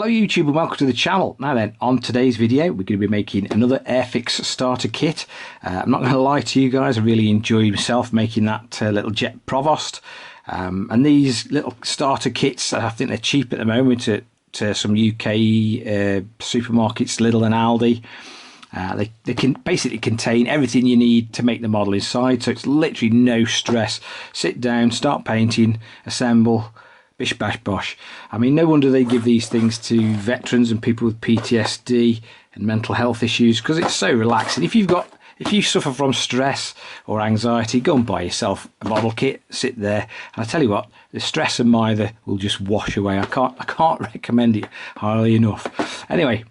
Hello YouTube and welcome to the channel. Now then, on today's video we're going to be making another Airfix starter kit. I'm not going to lie to you guys, I really enjoyed myself making that little jet provost. And these little starter kits, I think they're cheap at the moment at some UK supermarkets, Lidl and Aldi. They can basically contain everything you need to make the model inside, so it's literally no stress. Sit down, start painting, assemble, bish bash bosh. I mean, no wonder they give these things to veterans and people with PTSD and mental health issues, because it's so relaxing. If you suffer from stress or anxiety, go and buy yourself a model kit, sit there, and I tell you what, the stress and mither will just wash away. I can't recommend it highly enough. Anyway,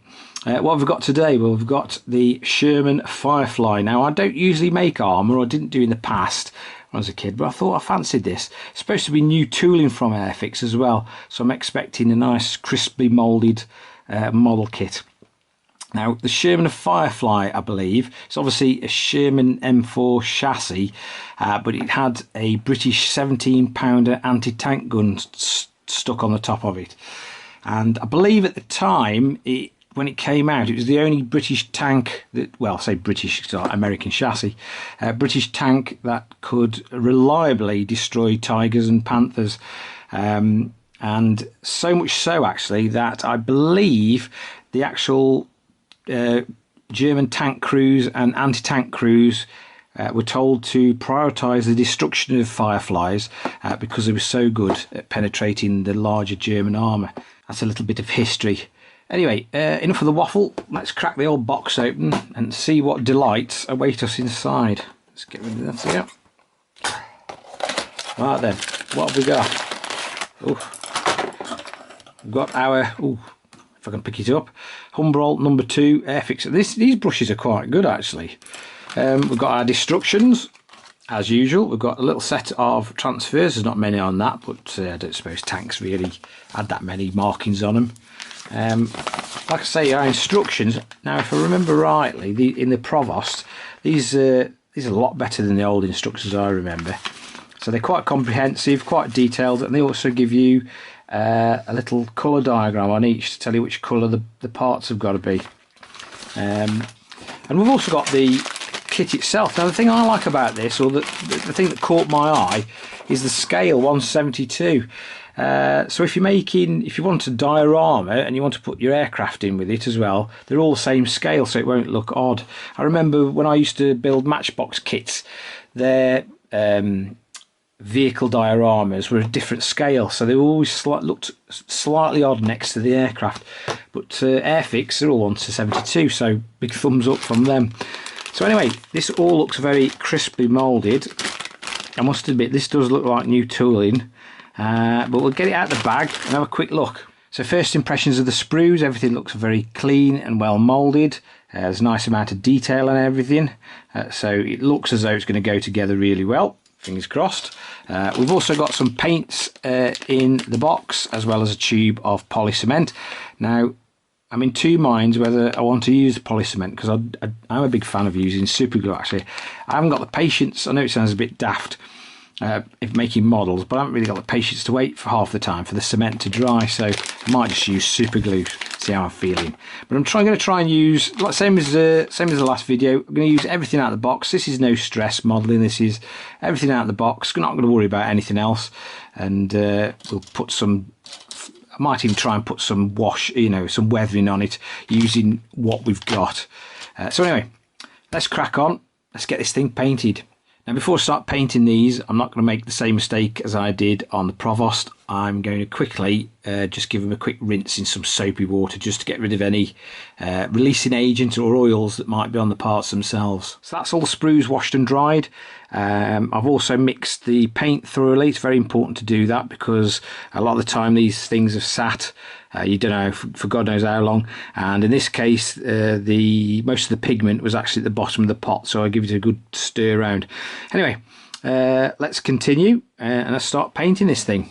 what have we got today? Well, we've got the Sherman Firefly. Now, I don't usually make armour, or I didn't do in the past when I was a kid, but I thought I fancied this. It's supposed to be new tooling from Airfix as well, so I'm expecting a nice crisply moulded model kit. Now, the Sherman Firefly, I believe, it's obviously a Sherman M4 chassis, but it had a British 17-pounder anti-tank gun stuck on the top of it. And I believe at the time, when it came out, it was the only British tank that, well, say British, it's not American chassis, British tank that could reliably destroy tigers and panthers. And so much so, actually, that I believe the actual German tank crews and anti-tank crews were told to prioritise the destruction of Fireflies because they were so good at penetrating the larger German armour. That's a little bit of history. Anyway, enough of the waffle. Let's crack the old box open and see what delights await us inside. Let's get rid of that here. Right then, what have we got? We've got our, if I can pick it up, Humbrol number 2 Airfix. These brushes are quite good actually. We've got our destructions, as usual. We've got a little set of transfers. There's not many on that, but I don't suppose tanks really had that many markings on them. Like I say, our instructions. Now, if I remember rightly, in the Provost, these are a lot better than the old instructions I remember. So they're quite comprehensive, quite detailed, and they also give you a little colour diagram on each to tell you which colour the parts have got to be. And we've also got the kit itself. Now, the thing I like about this, or the thing that caught my eye, is the scale 1/72. So if you want a diorama and you want to put your aircraft in with it as well, they're all the same scale, so it won't look odd. I remember when I used to build Matchbox kits, their vehicle dioramas were a different scale, so they always looked slightly odd next to the aircraft. But Airfix, they're all 1/72, so big thumbs up from them. So anyway, this all looks very crisply moulded. I must admit, this does look like new tooling. But we'll get it out of the bag and have a quick look. So first impressions of the sprues, everything looks very clean and well moulded. There's a nice amount of detail and everything. So it looks as though it's going to go together really well. Fingers crossed. We've also got some paints in the box, as well as a tube of poly cement. Now, I'm in two minds whether I want to use poly cement, because I'm a big fan of using super glue actually. I haven't got the patience, I know it sounds a bit daft, if making models, but I haven't really got the patience to wait for half the time for the cement to dry, so I might just use super glue, see how I'm feeling. But I'm going to try and use, like same as the last video, I'm going to use everything out of the box. This is no stress modelling, this is everything out of the box. I'm not going to worry about anything else, and we'll put some, I might even try and put some wash, some weathering on it using what we've got. So anyway, let's crack on, let's get this thing painted. Now, before I start painting these, I'm not going to make the same mistake as I did on the Provost. I'm going to quickly just give them a quick rinse in some soapy water, just to get rid of any releasing agent or oils that might be on the parts themselves. So that's all the sprues washed and dried. I've also mixed the paint thoroughly. It's very important to do that, because a lot of the time these things have sat, you don't know, for God knows how long, and in this case most of the pigment was actually at the bottom of the pot, so I give it a good stir around. Anyway, let's continue and let's start painting this thing.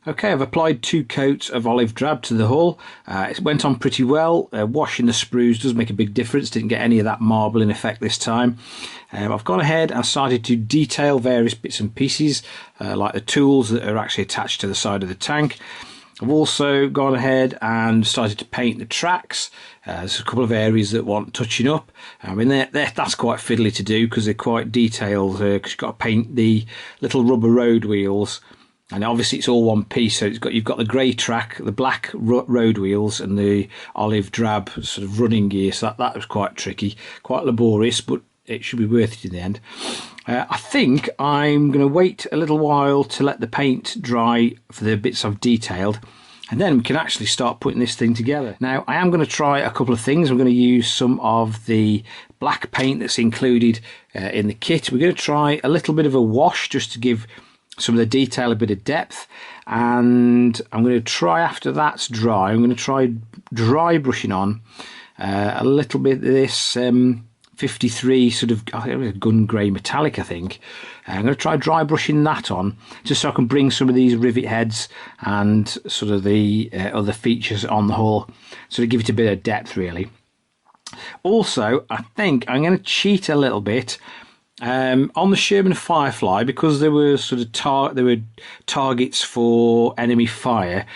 Okay, I've applied 2 coats of olive drab to the hull. It went on pretty well. Washing the sprues does make a big difference. Didn't get any of that marbling effect this time. I've gone ahead and started to detail various bits and pieces, like the tools that are actually attached to the side of the tank. I've also gone ahead and started to paint the tracks. There's a couple of areas that want touching up. I mean, that's quite fiddly to do because they're quite detailed, because you've got to paint the little rubber road wheels. And obviously it's all one piece, so you've got the grey track, the black road wheels, and the olive drab sort of running gear. So that was quite tricky, quite laborious, but it should be worth it in the end. I think I'm going to wait a little while to let the paint dry for the bits I've detailed, and then we can actually start putting this thing together. Now, I am going to try a couple of things. I'm going to use some of the black paint that's included in the kit. We're going to try a little bit of a wash just to give some of the detail a bit of depth, and I'm going to try, after that's dry, I'm going to try dry brushing on a little bit of this 53 sort of gun grey metallic, I think. I'm going to try dry brushing that on just so I can bring some of these rivet heads and sort of the other features on the hull, sort of give it a bit of depth really. Also, I think I'm going to cheat a little bit on the Sherman Firefly, because there were sort of targets for enemy fire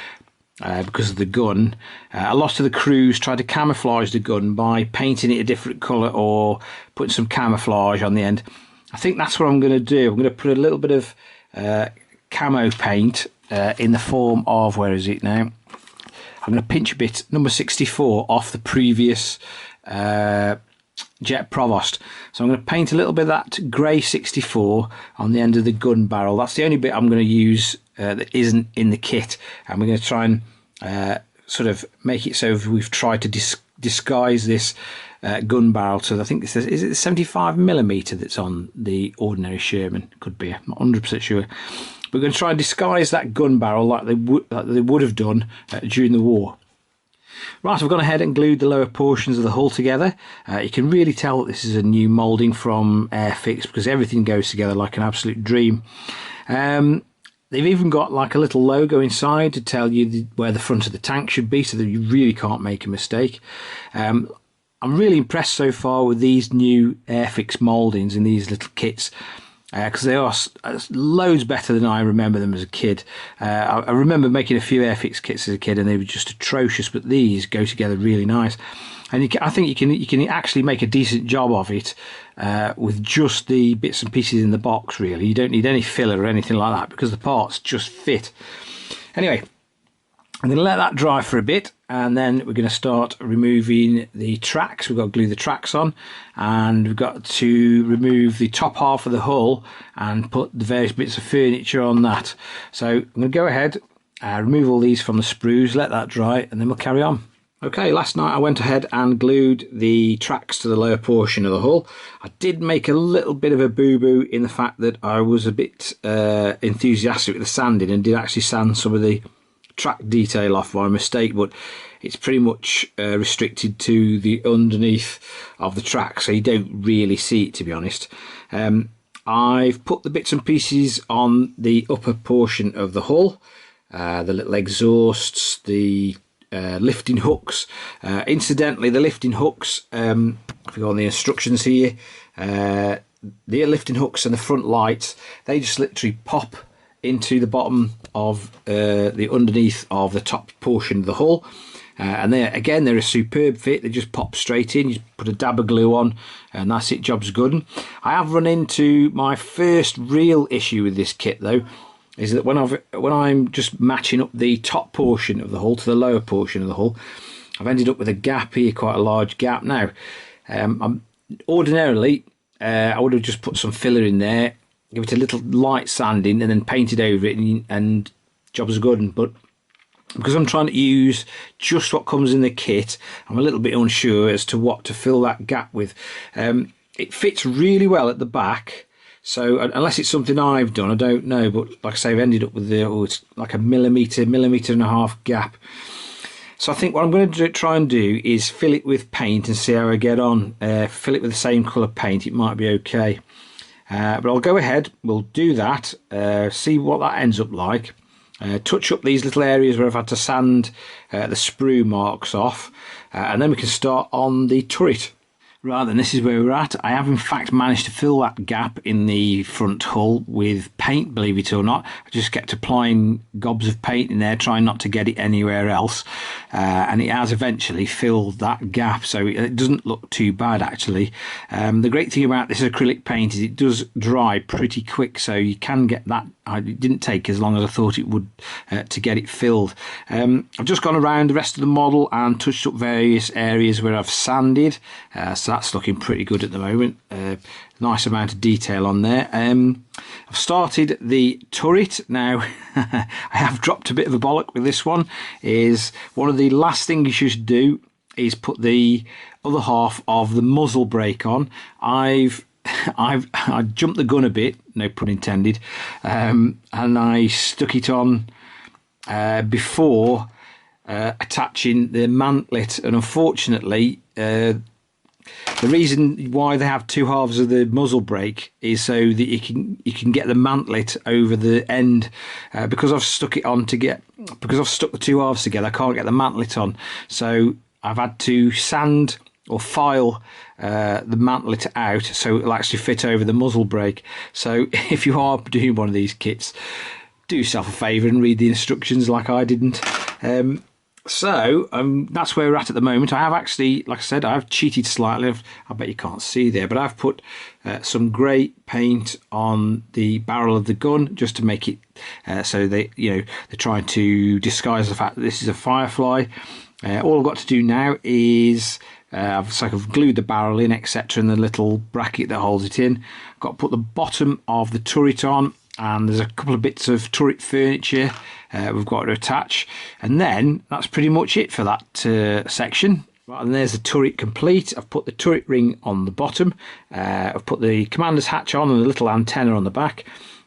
because of the gun. A lot of the crews tried to camouflage the gun by painting it a different colour or putting some camouflage on the end. I think that's what I'm going to do. I'm going to put a little bit of camo paint in the form of, where is it now? I'm going to pinch a bit, number 64, off the previous Jet Provost. So I'm going to paint a little bit of that grey 64 on the end of the gun barrel. That's the only bit I'm going to use that isn't in the kit, and we're going to try and sort of make it so we've tried to disguise this gun barrel. So I think this is it 75mm that's on the ordinary Sherman? Could be, I'm not 100% sure. We're going to try and disguise that gun barrel like they would have done during the war. Right, I've gone ahead and glued the lower portions of the hull together. You can really tell that this is a new moulding from Airfix, because everything goes together like an absolute dream. They've even got like a little logo inside to tell you where the front of the tank should be, so that you really can't make a mistake. I'm really impressed so far with these new Airfix mouldings in these little kits, because they are loads better than I remember them as a kid. I remember making a few Airfix kits as a kid and they were just atrocious, but these go together really nice. And I think you can actually make a decent job of it with just the bits and pieces in the box, really. You don't need any filler or anything like that, because the parts just fit. Anyway, I'm going to let that dry for a bit, and then we're going to start removing the tracks. We've got to glue the tracks on, and we've got to remove the top half of the hull and put the various bits of furniture on that. So I'm going to go ahead, remove all these from the sprues, let that dry, and then we'll carry on. Okay, last night I went ahead and glued the tracks to the lower portion of the hull. I did make a little bit of a boo-boo in the fact that I was a bit enthusiastic with the sanding and did actually sand some of the track detail off by mistake, but it's pretty much restricted to the underneath of the track, so you don't really see it, to be honest. I've put the bits and pieces on the upper portion of the hull, the little exhausts, the lifting hooks. Incidentally, the lifting hooks, if we go on the instructions here, the lifting hooks and the front lights, they just literally pop into the bottom of the underneath of the top portion of the hull, and they're a superb fit. They just pop straight in. You put a dab of glue on and that's it, job's good. And I have run into my first real issue with this kit though, is that when I'm just matching up the top portion of the hull to the lower portion of the hull, I've ended up with a gap here, quite a large gap. Now ordinarily I would have just put some filler in there, give it a little light sanding and then painted over it, and jobs are good. But because I'm trying to use just what comes in the kit, I'm a little bit unsure as to what to fill that gap with. It fits really well at the back, so unless it's something I've done, I don't know, but like I say, I've ended up with it's like a millimetre and a half gap. So I think what I'm going to try and do is fill it with paint and see how I get on. Fill it with the same colour paint, it might be okay. But I'll go ahead, we'll do that, see what that ends up like, touch up these little areas where I've had to sand the sprue marks off, and then we can start on the turret. Right, then this is where we're at. I have in fact managed to fill that gap in the front hull with paint, believe it or not. I just kept applying gobs of paint in there, trying not to get it anywhere else, and it has eventually filled that gap, so it doesn't look too bad actually. The great thing about this acrylic paint is it does dry pretty quick, so you can get that. It didn't take as long as I thought it would to get it filled. I've just gone around the rest of the model and touched up various areas where I've sanded, so that's looking pretty good at the moment. Nice amount of detail on there. I've started the turret now. I have dropped a bit of a bollock with this one. Is one of the last things you should do is put the other half of the muzzle brake on. I jumped the gun a bit, no pun intended, and I stuck it on before attaching the mantlet, and unfortunately the reason why they have two halves of the muzzle brake is so that you can get the mantlet over the end. Because I've stuck the two halves together, I can't get the mantlet on, so I've had to sand or file the mantlet out so it'll actually fit over the muzzle brake. So if you are doing one of these kits, do yourself a favour and read the instructions like I didn't. So that's where we're at the moment. I have actually, like I said, I've cheated slightly. I bet you can't see there, but I've put some grey paint on the barrel of the gun just to make it so they're trying to disguise the fact that this is a Firefly. All I've got to do now is I've sort of glued the barrel in, etc., and the little bracket that holds it in. I've got to put the bottom of the turret on, and there's a couple of bits of turret furniture we've got to attach, and then that's pretty much it for that section. Right, and there's the turret complete. I've put the turret ring on the bottom, I've put the commander's hatch on and a little antenna on the back.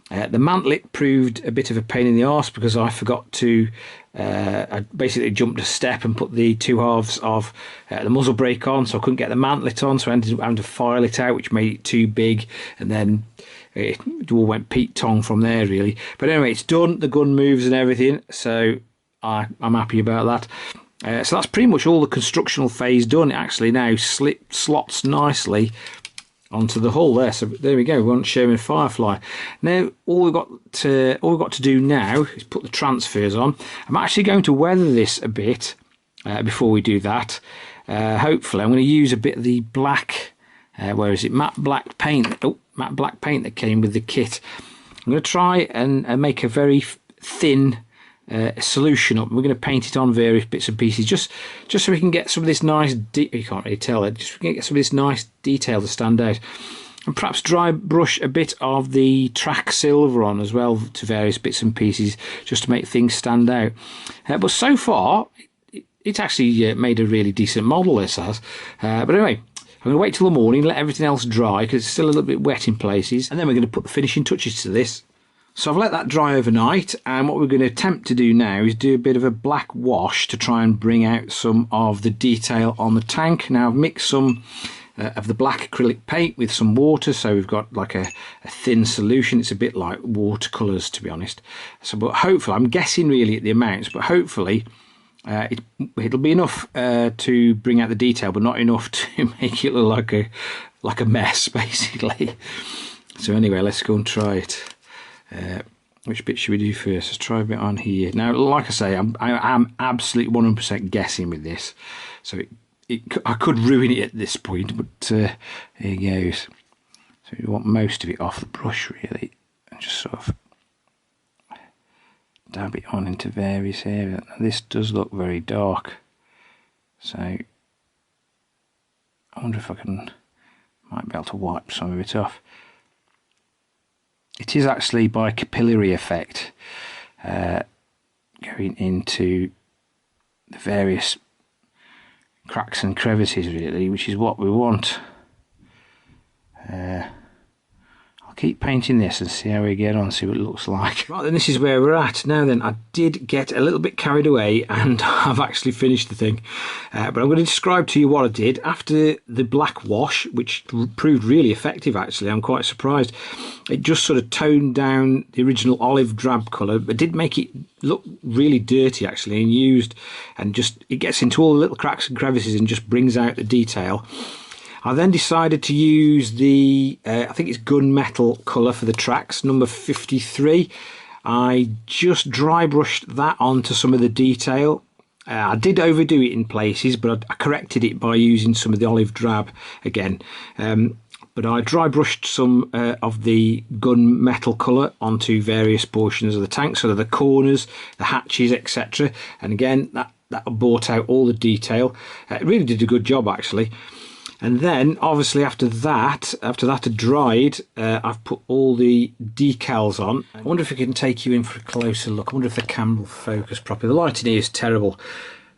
The mantlet proved a bit of a pain in the arse because I forgot to I basically jumped a step and put the two halves of the muzzle brake on, so I couldn't get the mantlet on, so I ended up having to file it out, which made it too big, and then it all went Pete Tong from there really. But anyway, it's done, the gun moves and everything, so I'm happy about that. So that's pretty much all the constructional phase done. It actually now slots nicely onto the hull there. So there we go, we're on Sherman Firefly. Now all we've got to do now is put the transfers on. I'm actually going to weather this a bit before we do that. Hopefully I'm going to use a bit of the black where is it, matte black paint that came with the kit. I'm going to try and make a very thin solution up. We're going to paint it on various bits and pieces just so we can get some of this nice you can't really tell it, just so we can get some of this nice detail to stand out, and perhaps dry brush a bit of the track silver on as well to various bits and pieces just to make things stand out. But so far it's actually made a really decent model, this has. But anyway, I'm going to wait till the morning, let everything else dry because it's still a little bit wet in places, and then we're going to put the finishing touches to this. So I've let that dry overnight, and what we're going to attempt to do now is do a bit of a black wash to try and bring out some of the detail on the tank. Now I've mixed some of the black acrylic paint with some water, so we've got like a thin solution. It's a bit like watercolours, to be honest. So, but hopefully, I'm guessing really at the amounts, but hopefully it'll be enough to bring out the detail, but not enough to make it look like a mess, basically. So anyway, let's go and try it. Which bit should we do first? Let's try a bit on here. Now, like I say, I'm absolutely 100% guessing with this, so I could ruin it at this point, but here goes. So you want most of it off the brush, really, and just sort of dab it on into various areas. Now, this does look very dark, so I wonder if might be able to wipe some of it off. It is actually by capillary effect going into the various cracks and crevices really, which is what we want. I'll keep painting this and see how we get on, see what it looks like. Right then, this is where we're at. Now then, I did get a little bit carried away and I've actually finished the thing. But I'm going to describe to you what I did. After the black wash, which proved really effective actually, I'm quite surprised. It just sort of toned down the original olive drab colour, but did make it look really dirty actually, and just it gets into all the little cracks and crevices and just brings out the detail. I then decided to use the, I think it's gunmetal colour for the tracks, number 53. I just dry brushed that onto some of the detail. I did overdo it in places, but I corrected it by using some of the olive drab again. But I dry brushed some of the gunmetal colour onto various portions of the tank, so the corners, the hatches, etc. And again, that brought out all the detail. It really did a good job actually. And then, obviously, after that had dried, I've put all the decals on. I wonder if I can take you in for a closer look. I wonder if the camera will focus properly. The lighting here is terrible.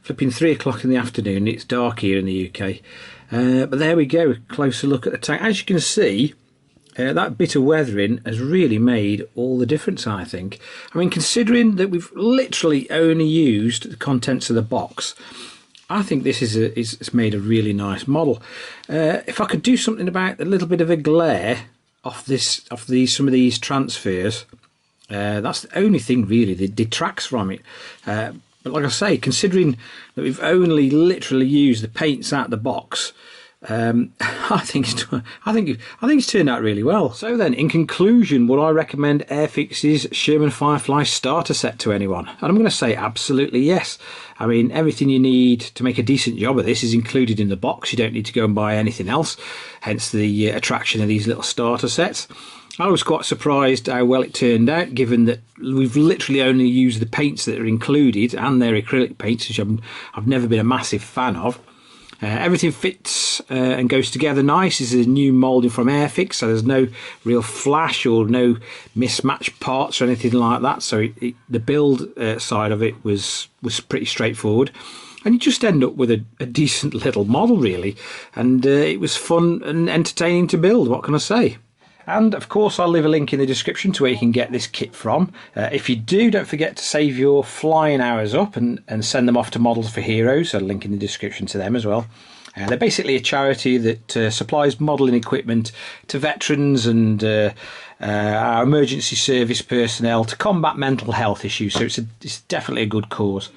Flipping 3 o'clock in the afternoon. It's dark here in the UK. But there we go, a closer look at the tank. As you can see, that bit of weathering has really made all the difference, I think. I mean, considering that we've literally only used the contents of the box, I think this is made a really nice model. If I could do something about a little bit of a glare off some of these transfers, that's the only thing really that detracts from it. But like I say, considering that we've only literally used the paints out of the box, I think it's turned out really well. So then, in conclusion, would I recommend Airfix's Sherman Firefly Starter Set to anyone? And I'm going to say absolutely yes. I mean, everything you need to make a decent job of this is included in the box. You don't need to go and buy anything else, hence the attraction of these little starter sets. I was quite surprised how well it turned out, given that we've literally only used the paints that are included, and they're acrylic paints, which I've never been a massive fan of. Everything fits and goes together nice. This is a new moulding from Airfix, so there's no real flash or no mismatched parts or anything like that. So the build side of it was pretty straightforward, and you just end up with a decent little model really. And it was fun and entertaining to build. What can I say? And of course, I'll leave a link in the description to where you can get this kit from. If you do, don't forget to save your flying hours up and send them off to Models for Heroes. I'll link in the description to them as well. They're basically a charity that supplies modelling equipment to veterans and our emergency service personnel to combat mental health issues. So it's definitely a good cause.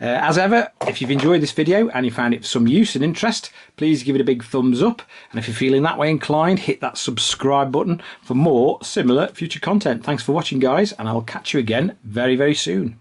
As ever, if you've enjoyed this video and you found it of some use and interest, please give it a big thumbs up. And if you're feeling that way inclined, hit that subscribe button for more similar future content. Thanks for watching, guys, and I'll catch you again very, very soon.